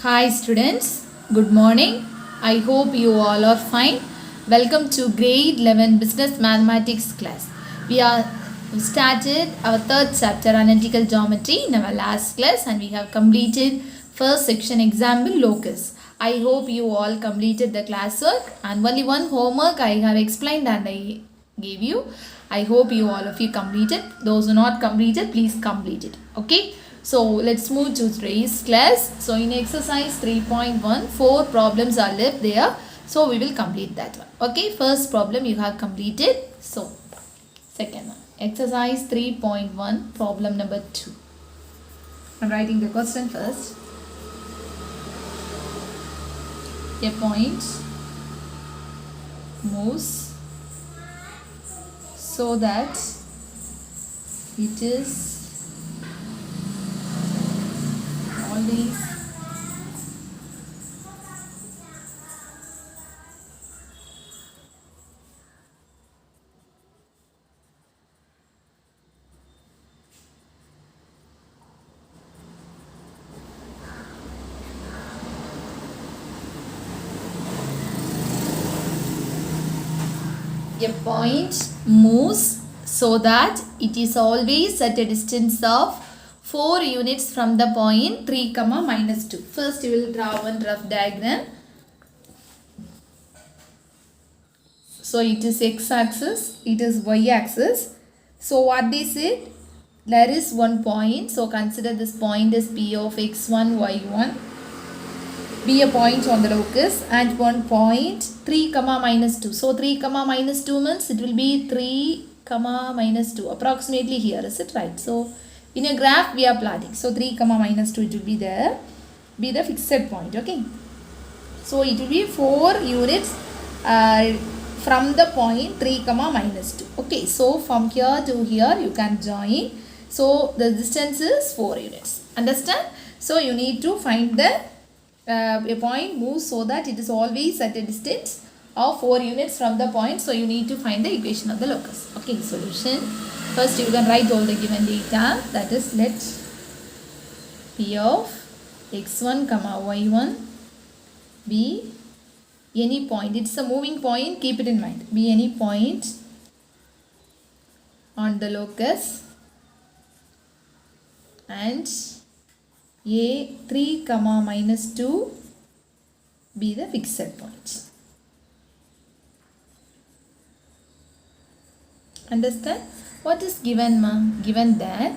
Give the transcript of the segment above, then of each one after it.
Hi students, good morning. I hope you all are fine. Welcome to grade 11 business mathematics class. We started our third chapter analytical geometry in our last class and we have completed first section example locus. I hope you all completed the classwork and only one homework I have explained and I gave you. I hope you all of you completed. Those who not completed, please complete it. Okay. So let's move to today's class. So in exercise 3.1, 4 problems are left there. So we will complete that one. Okay, first problem you have completed. So second one, exercise 3.1, problem number 2. I'm writing the question first. A point moves so that it is always a point moves so that it is always at a distance of 4 units from the point 3 comma minus 2. First you will draw one rough diagram. So it is x-axis, it is y-axis. So what is it? There is one point. So consider this point as P of x1, y1. Be a point on the locus and one point 3 comma minus 2. So 3 comma minus 2 means it will be 3 comma minus 2 approximately here. Is it right? So in a graph we are plotting. So 3 comma minus 2 it will be there. Be the fixed point. Okay. So it will be 4 units from the point 3 comma minus 2. Okay. So from here to here you can join. So the distance is 4 units. Understand? So you need to find the a point moves so that it is always at a distance of 4 units from the point. So you need to find the equation of the locus. Okay, solution. First you can write all the given data. That is, let P of x1 comma y1 be any point. It's a moving point. Keep it in mind. Be any point on the locus and a 3 comma minus 2 be the fixed points. Understand? What is given, ma? Given that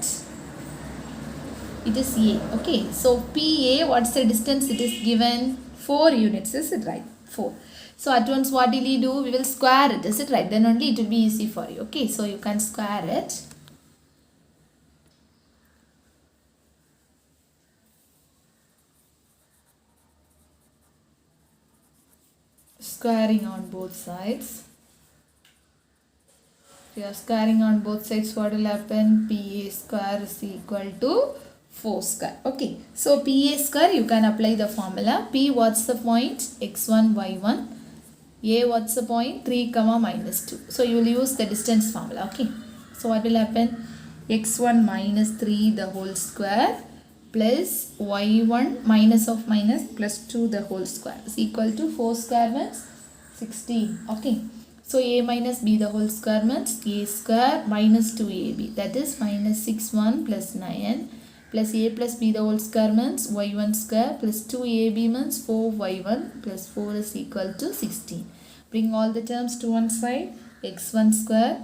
it is A. Okay. So PA, what's the distance it is given? 4 units. Is it right? 4. So at once what will you do? We will square it. Is it right? Then only it will be easy for you. Okay. So you can square it. Squaring on both sides. If you are squaring on both sides, what will happen? PA square is equal to 4 square. Okay. So PA square, you can apply the formula. P, what's the point? x1, y1. A, what's the point? 3 comma minus 2. So you will use the distance formula. Okay. So what will happen? x1 minus 3 the whole square plus y1 minus of minus plus 2 the whole square is equal to 4 square means 16. Okay. So a minus b the whole square means a square minus 2ab. That is minus 6y plus 9 plus a plus b the whole square means y1 square plus 2ab means 4y1 plus 4 is equal to 16. Bring all the terms to one side. x1 square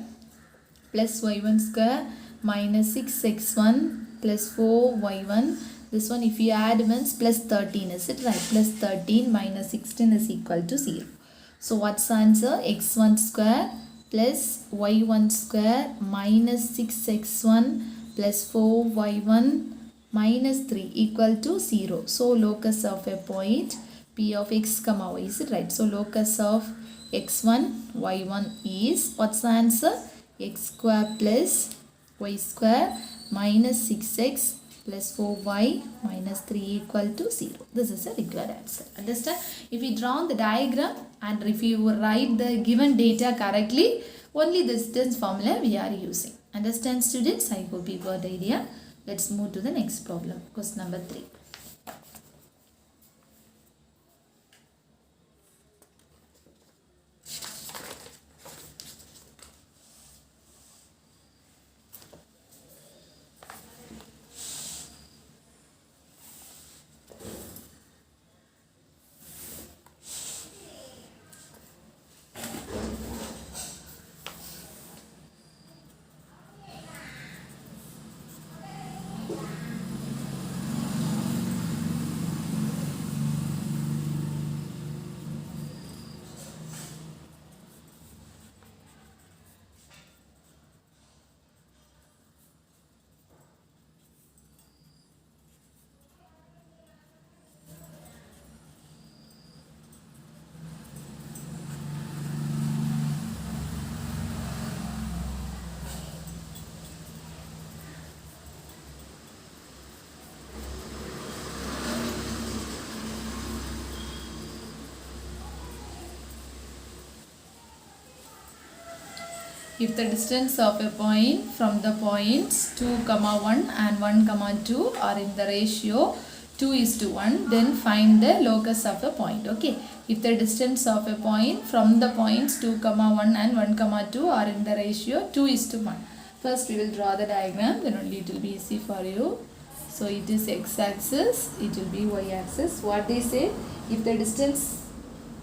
plus y1 square minus 6x1 plus 4y1. This one if you add means plus 13. Is it right? Plus 13 minus 16 is equal to 0. So what's the answer? x1 square plus y1 square minus 6x1 plus 4y1 minus 3 equal to 0. So locus of a point P of x comma y. Is it right? So locus of x1 y1 is, what's the answer? X square plus y square minus 6x plus 4y minus 3 equal to 0. This is a required answer. Understand? If we draw the diagram and if you write the given data correctly, only the distance formula we are using. Understand, students? I hope you got the idea. Let's move to the next problem. Question number 3. If the distance of a point from the points 2 comma 1 and 1 comma 2 are in the ratio 2:1, then find the locus of a point. Okay, if the distance of a point from the points 2 comma 1 and 1 comma 2 are in the ratio 2:1. First we will draw the diagram, then only it will be easy for you. So it is x-axis, it will be y-axis. What they say, if the distance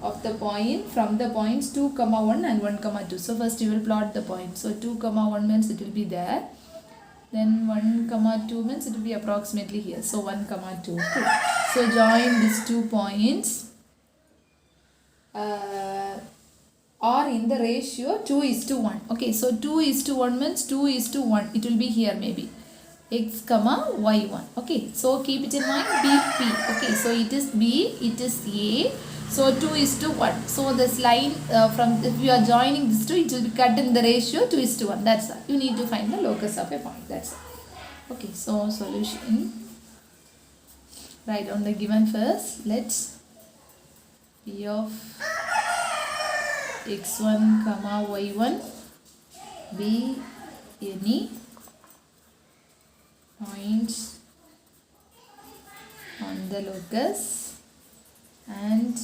of the point from the points 2 comma 1 and 1 comma 2. So first you will plot the point. So 2 comma 1 means it will be there. Then 1 comma 2 means it will be approximately here. So 1 comma 2. Okay. So join these 2 points are in the ratio 2:1. Okay. So 2:1 means 2:1. It will be here maybe. X comma y1. Okay. So keep it in mind. BP. Okay. So it is B. It is A. So 2:1. So this line if you are joining these two, it will be cut in the ratio 2:1. That's all. You need to find the locus of a point. That's all. Okay. So solution. Write down the given first. Let's P of x1 comma y1 be any points on the locus, and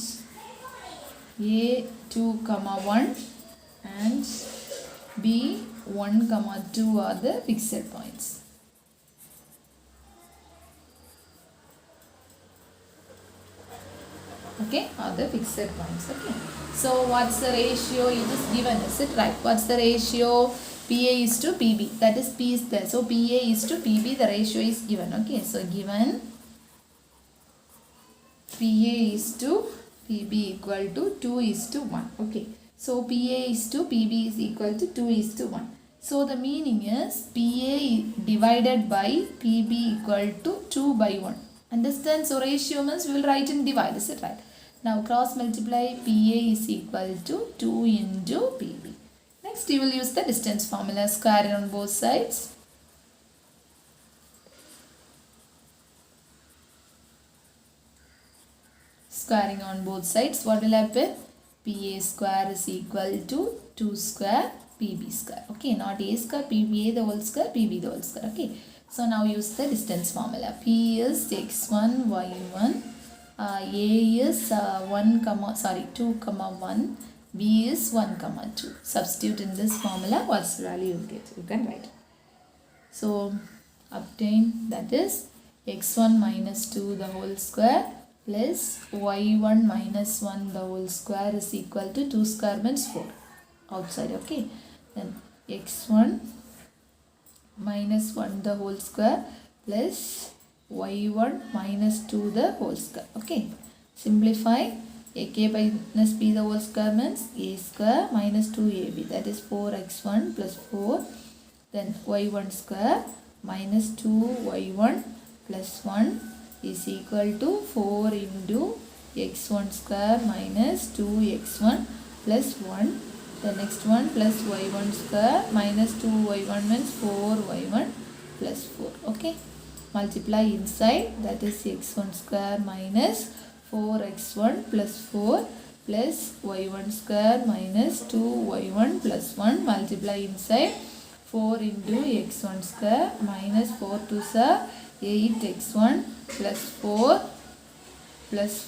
A2 comma 1 and B1 comma 2 are the fixed points. Okay, are the fixed points. Okay, so what's the ratio? It is given, is it right? What's the ratio? PA is to PB, that is P is there, so PA is to PB, the ratio is given. Okay, so given PA is to PB equal to 2:1. Okay, so PA is to PB is equal to 2:1. So the meaning is PA divided by PB equal to 2/1. Understand? So ratio means we will write in divide, is it right? Now cross multiply. PA is equal to 2 into PB. Next you will use the distance formula, square it on both sides. Squaring on both sides, what will happen? PA square is equal to 2 square PB square. Okay, not A square, PBA the whole square, PB the whole square. Okay, so now use the distance formula. P is x1, y1. A is 2 comma 1. B is 1 comma 2. Substitute in this formula, what's the value you get? You can write. So obtain, that is x1 minus 2 the whole square plus y1 minus 1 the whole square is equal to 2 square means 4 outside. Okay, then x1 minus 1 the whole square plus y1 minus 2 the whole square. Okay, simplify. AK minus B the whole square means A square minus 2AB, that is 4x1 plus 4. Then y1 square minus 2y1 plus 1 is equal to 4 into x1 square minus 2x1 plus 1. The next one plus y1 square minus 2y1 means 4y1 plus 4. Okay, multiply inside, that is x1 square minus 4x1 plus 4 plus y1 square minus 2y1 plus 1. Multiply inside, 4 into x1 square minus 4 to 8x1 plus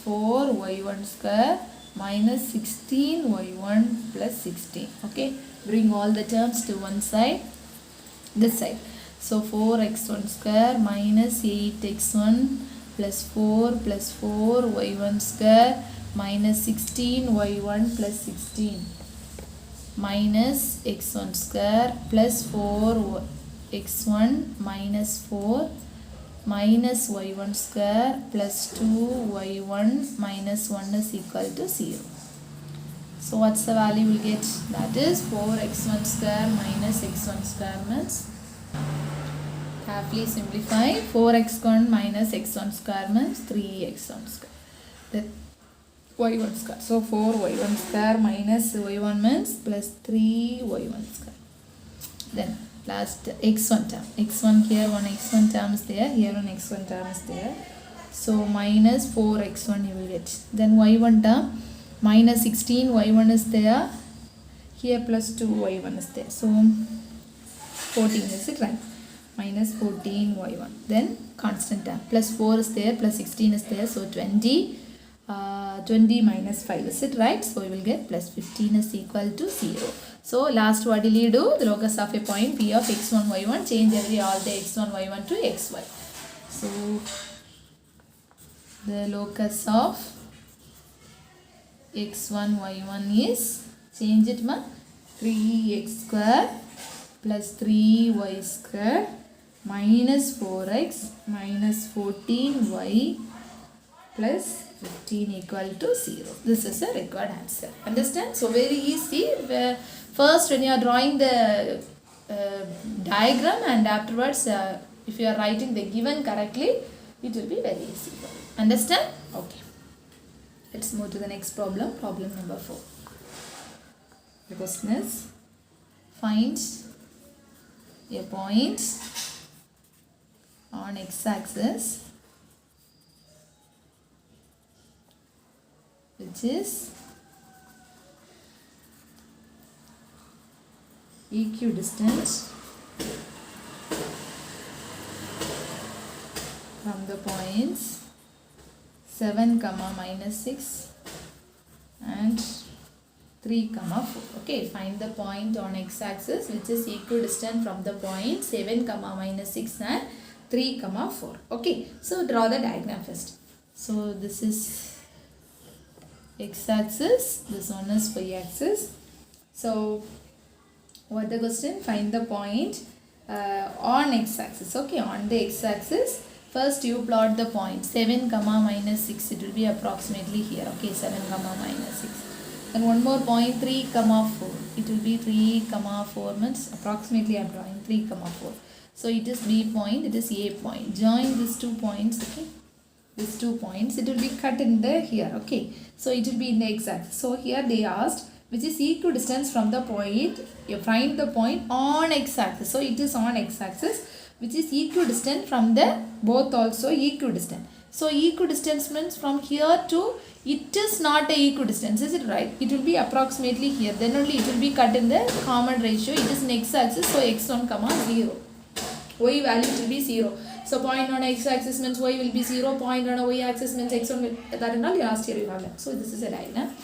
4 y1 square minus 16y1 plus 16. Okay, bring all the terms to one side, this side. So 4x1 square minus 8x1 plus 4 y1 square minus 16y1 plus 16 minus x1 square plus 4x1 minus 4 minus y1 square plus 2y1 minus 1 is equal to 0. So what's the value we'll get? That is 4x1 square minus x1 square means, carefully simplify, 4x1 minus x1 square means 3x1 square. Then y1 square. So 4y1 square minus y1 means plus 3y1 square. Then last x1 term. x1 here, one x1 term is there. Here one x1 term is there. So minus 4x1 you will get. Then y1 term minus 16 y1 is there. here plus 2y1 is there. So 14 is it right? Minus 14y1. Then constant term. Plus 4 is there, plus 16 is there. So 20. 20 minus 5 is it right? So we will get plus 15 is equal to 0. So last what will you do? The locus of a point P of x1 y1, change all the x1 y1 to xy. So the locus of x1 y1 is, change it ma, 3x square plus 3y square minus 4x minus 14y plus 15 equal to 0. This is a required answer. Understand? So very easy. First when you are drawing the diagram, and afterwards if you are writing the given correctly, it will be very easy for you. Understand? Okay. Let's move to the next problem. Problem number 4. The question is, find a point on x-axis which is equidistant from the points 7, minus 6 and 3, 4. Okay, find the point on x-axis which is equidistant from the point 7, minus 6 and 3, 4. Okay, so draw the diagram first. So this is x-axis, this one is y-axis. So what the question? Find the point on x-axis. Okay, on the x-axis, first you plot the point 7, minus 6. It will be approximately here. Okay, 7, minus 6. And one more point 3, 4. It will be 3, 4 means approximately I am drawing 3, 4. So it is B point, it is A point. Join these 2 points. Okay, these 2 points, it will be cut in the here. Okay, so it will be in the x-axis. So here they asked which is equidistant from the point. You find the point on x-axis. So it is on x-axis which is equidistant from the both also equidistant. So equidistance means from here to, it is not a equidistance, is it right? It will be approximately here. Then only it will be cut in the common ratio. It is in x-axis, so x1, 0. Y value will be 0. So point on x-axis means y will be 0. Point on a y-axis means x1 will, that and all last year you have learned. So this is a diagram.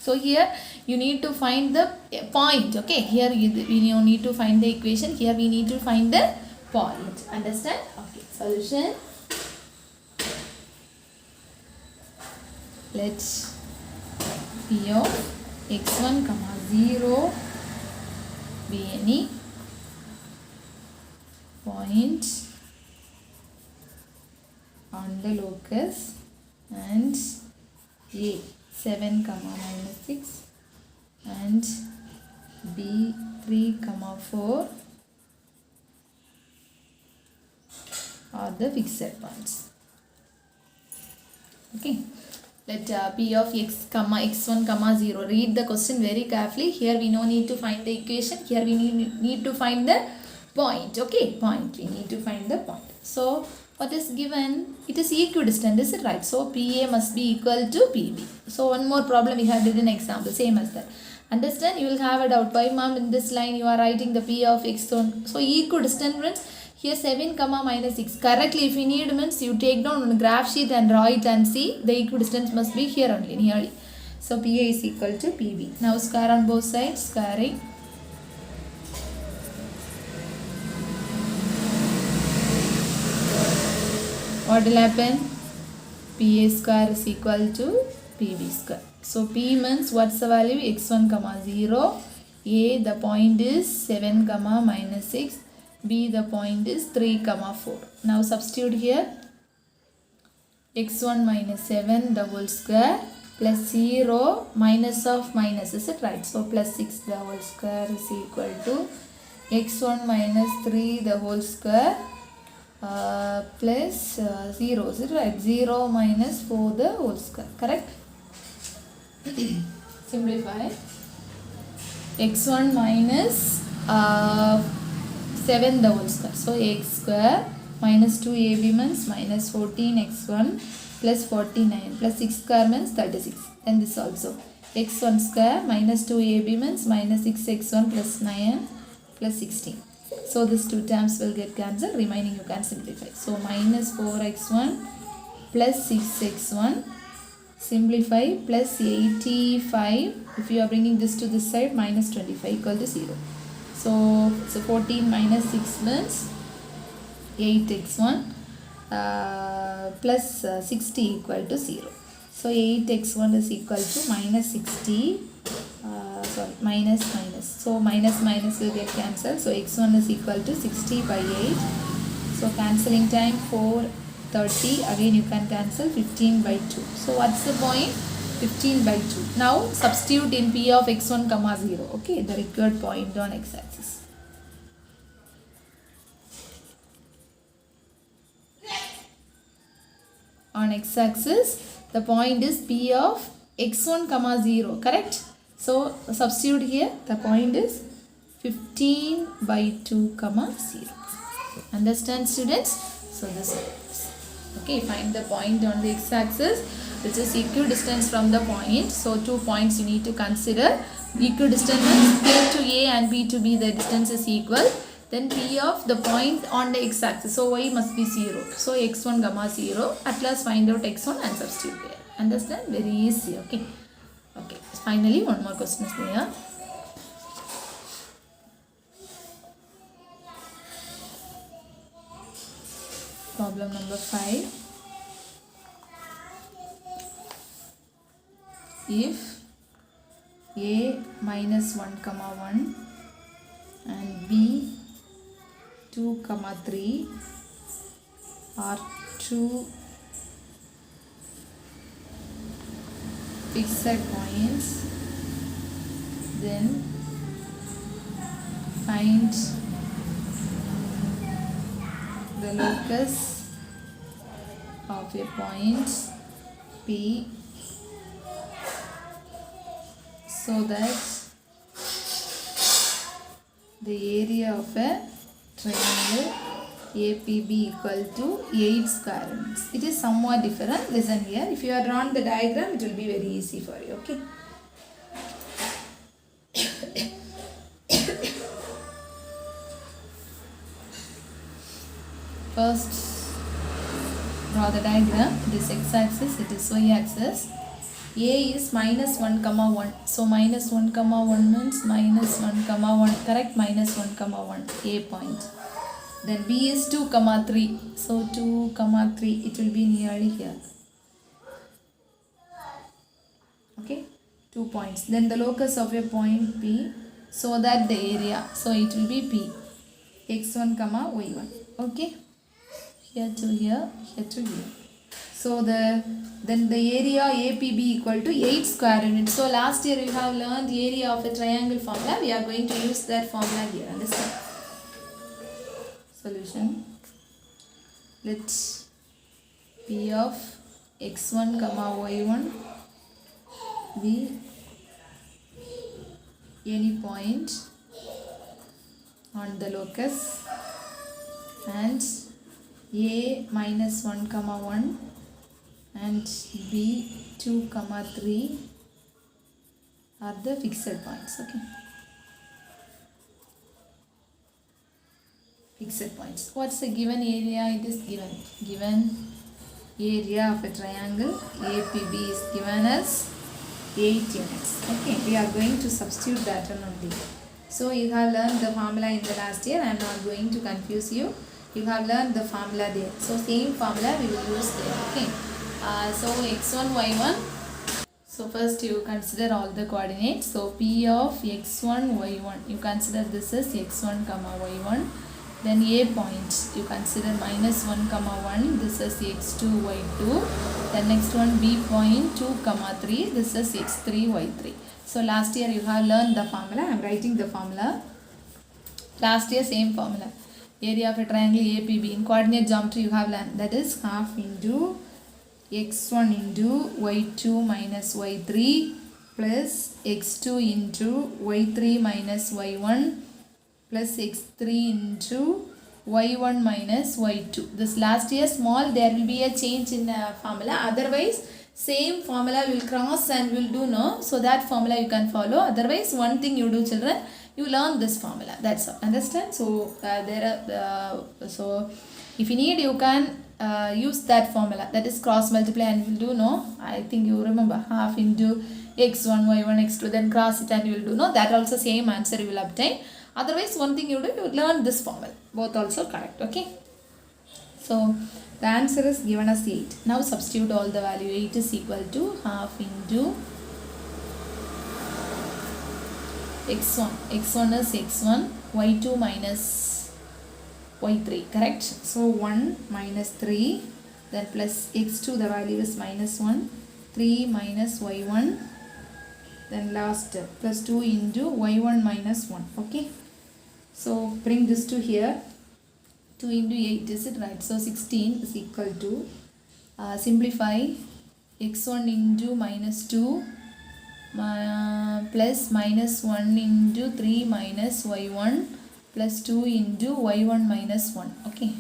So here you need to find the point. Okay, here we need to find the equation. Here we need to find the point. Understand? Okay, solution. Let P of x1, 0 be any point on the locus and A 7, minus 6 and B 3, 4 are the fixed points. Okay. Let P of x1, 0. Read the question very carefully. Here we no need to find the equation. Here we need to find the point. Okay, point. We need to find the point. So what is given? It is equidistant, is it right? So PA must be equal to PB. So one more problem we had did an example, same as that. Understand? You will have a doubt. Why, ma'am, in this line you are writing the P of x1. So equidistant means here 7, minus 6. Correctly, if you need means you take down on a graph sheet and draw it and see the equidistance must be here only, nearly. So PA is equal to PB. Now square on both sides, squaring. What will happen? PA square is equal to PB square. So P means what's the value? x1, 0. A, the point is 7, minus 6. B, the point is 3, 4. Now substitute here. x1 minus 7 the whole square plus 0 minus of minus, is it right? So plus 6 the whole square is equal to x1 minus 3 the whole square plus 0, is it right? 0 minus 4 the whole square, correct? Simplify. x1 minus 7 the whole square. So x square minus 2ab means minus 14x1 plus 49 plus 6 square means 36. And this also. x1 square minus 2ab means minus 6x1 plus 9 plus 16. So these two terms will get cancelled, remaining you can simplify. So minus 4x1 plus 6x1, simplify, plus 85, if you are bringing this to this side, minus 25 equal to 0. So 14 minus 6 means 8x1 plus 60 equal to 0. So 8x1 is equal to minus 60, minus. So minus will get cancelled. So x1 is equal to 60 by 8. So cancelling time 430. Again you can cancel 15 by 2. So what's the point? 15 by 2. Now substitute in P of x1 comma 0. Okay, the required point on x-axis. On x-axis, the point is P of x1 comma 0, correct? So substitute here, the point is 15 by 2 comma 0. Understand, students? So this is, okay, find the point on the x-axis which is equidistance from the point. So 2 points you need to consider. Equidistant means P to A and B to B, the distance is equal. Then P of the point on the x-axis. So y must be 0. So x1 comma 0. At last find out x1 and substitute there. Understand? Very easy. Okay. Okay. Finally, one more question is there. Problem number 5. If A minus 1 comma 1 and B 2 comma 3 are two fixed points, then find the locus of a point P so that the area of a triangle APB equal to 8 square units. It is somewhat different. Listen here. If you have drawn the diagram, it will be very easy for you. Okay. First, draw the diagram. This x-axis, it is y-axis. A is minus 1 comma 1. So minus 1 comma 1 means minus 1 comma 1. Correct? Minus 1 comma 1. A point. Then B is 2 comma 3. So 2 comma 3. It will be nearly here. Okay. 2 points. Then the locus of a point P. So that the area. So it will be P. X1 comma Y1. Okay. Here to here. Here to here. So then the area APB equal to 8 square units. So last year we have learned the area of a triangle formula. We are going to use that formula here. Understand? Solution. Let P of x1 comma y1 be any point on the locus and A minus 1 comma 1 and B 2 comma 3 are the fixed points. Okay. Fixed points. What's the given area? It is given area of a triangle APB is given as 8 units. Okay, we are going to substitute that one only. So you have learned the formula in the last year. I am not going to confuse you. You have learned the formula there. So same formula we will use there. Okay. So x1, y1. So first you consider all the coordinates. So P of x1, y1. You consider this as x1 comma y1. Then A point, you consider minus 1 comma 1, this is x2, y2. Then next one B point 2 comma 3, this is x3, y3. So last year you have learned the formula. I am writing the formula. Last year same formula. Area of a triangle APB in coordinate geometry you have learned. That is half into x1 into y2 minus y3 plus x2 into y3 minus y1 plus x3 into y1 minus y2. This last year small, there will be a change in formula. Otherwise same formula will cross and will do no. So that formula you can follow. Otherwise, one thing you do, children, you learn this formula. That's all. Understand? So so if you need, you can use that formula. That is cross multiply and will do no. I think you remember half into x1, y1, x2. Then cross it and you will do no. That also same answer you will obtain. Otherwise, one thing you do, you learn this formula. Both also correct. Okay. So the answer is given as 8. Now substitute all the value. 8 is equal to half into x1. x1 is x1. y2 minus y3. Correct? So 1 minus 3. Then plus x2, the value is minus 1. 3 minus y1. Then last plus 2 into y1 minus 1. Okay. So bring this to here. 2 into 8, is it right? So 16 is equal to, simplify x1 into minus 2 plus minus 1 into 3 minus y1 plus 2 into y1 minus 1. Okay.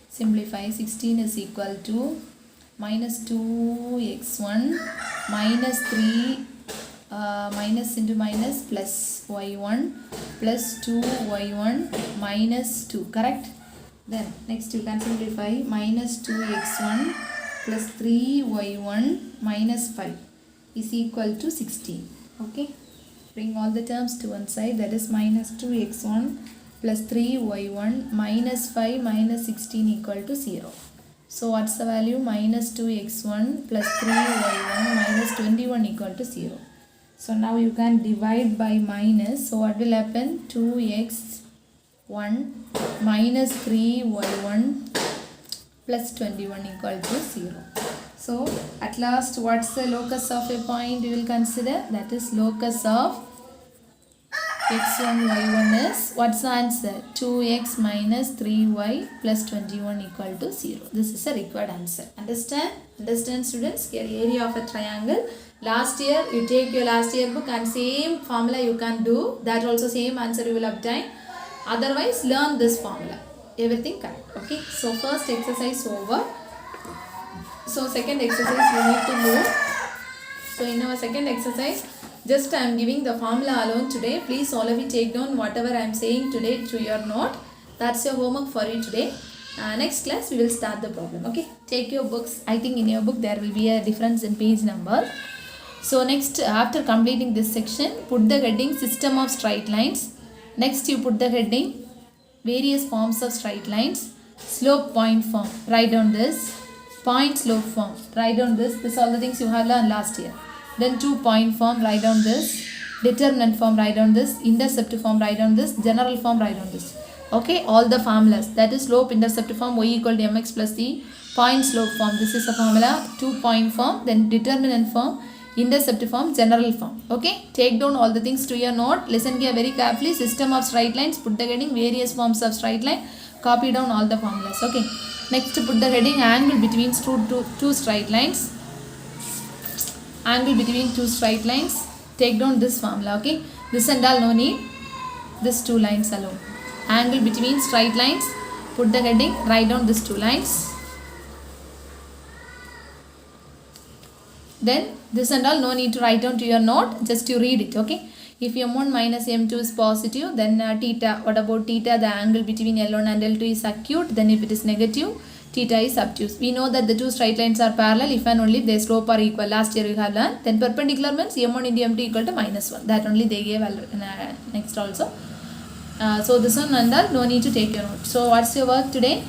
Simplify 16 is equal to minus 2x1 minus 3 minus into minus plus y1 plus 2y1 minus 2. Correct? Then next you can simplify minus 2x1 plus 3y1 minus 5 is equal to 16. Okay. Bring all the terms to one side. That is minus 2x1 plus 3y1 minus 5 minus 16 equal to 0. So what's the value? Minus 2x1 plus 3y1 minus 21 equal to 0. So now you can divide by minus. So what will happen? 2x1 minus 3y1 plus 21 equal to 0. So at last, what's the locus of a point you will consider? That is locus of x1 y1 is, what's the answer? 2x minus 3y plus 21 equal to 0. This is a required answer. Understand? Understand, students? Here area of a triangle. Last year you take your last year book and same formula you can do. That also same answer you will obtain. Otherwise, learn this formula. Everything correct. Okay. So first exercise over. So second exercise we need to move. So in our second exercise, just I am giving the formula alone today. Please all of you take down whatever I am saying today to your note. That's your homework for you today. Next class we will start the problem. Okay. Take your books. I think in your book there will be a difference in page number. So next, after completing this section, put the heading system of straight lines. Next you put the heading various forms of straight lines. Slope point form. Write down this. Point slope form. Write down this. This all the things you have learned last year. Then 2 point form. Write down this. Determinant form. Write down this. Intercept form. Write down this. General form. Write down this. Okay. All the formulas. That is slope intercept form. Y equal to mx plus c. Point slope form. This is a formula. 2 point form. Then determinant form. Intercept form, general form. Okay. Take down all the things to your note. Listen here very carefully. System of straight lines. Put the heading various forms of straight line. Copy down all the formulas. Okay. Next put the heading angle between two straight lines. Angle between two straight lines. Take down this formula. Okay. This and all no need. This 2 lines alone. Angle between straight lines. Put the heading. Write down these 2 lines. Then this and all no need to write down to your note, just you read it. Okay. If m1 minus m2 is positive, then theta. What about theta? The angle between L1 and L2 is acute. Then if it is negative, theta is obtuse. We know that the 2 straight lines are parallel if and only if their slope are equal. Last year we have learned. Then perpendicular means m1 into m2 equal to minus 1. That only they gave next also. So this one and all no need to take your note. So what's your work today?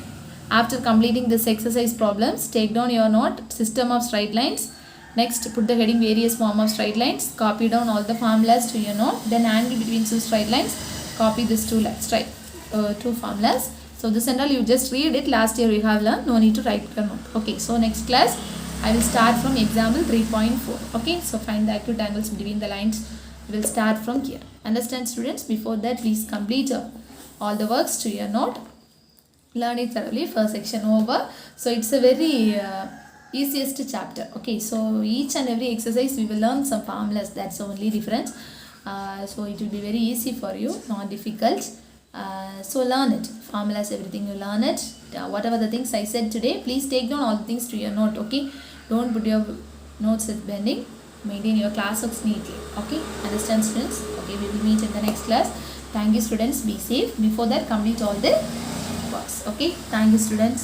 After completing this exercise problems, take down your note. System of straight lines. Next, put the heading various form of straight lines. Copy down all the formulas to your note. Then angle between 2 straight lines. Copy this 2 formulas. So this and all you just read it. Last year we have learned. No need to write your note. Okay. So next class I will start from example 3.4. Okay. So find the acute angles between the lines. We will start from here. Understand, students? Before that, please complete all the works to your note. Learn it thoroughly. First section over. So it's a very easiest chapter. Okay, so each and every exercise we will learn some formulas. That's the only difference. So it will be very easy for you, not difficult. So learn it. Formulas, everything you learn it. Whatever the things I said today, please take down all the things to your note. Okay, don't put your notes is pending. Maintain your class works neatly. Okay, understand students? Okay, we will meet in the next class. Thank you students. Be safe. Before that, complete all the works. Okay, thank you students.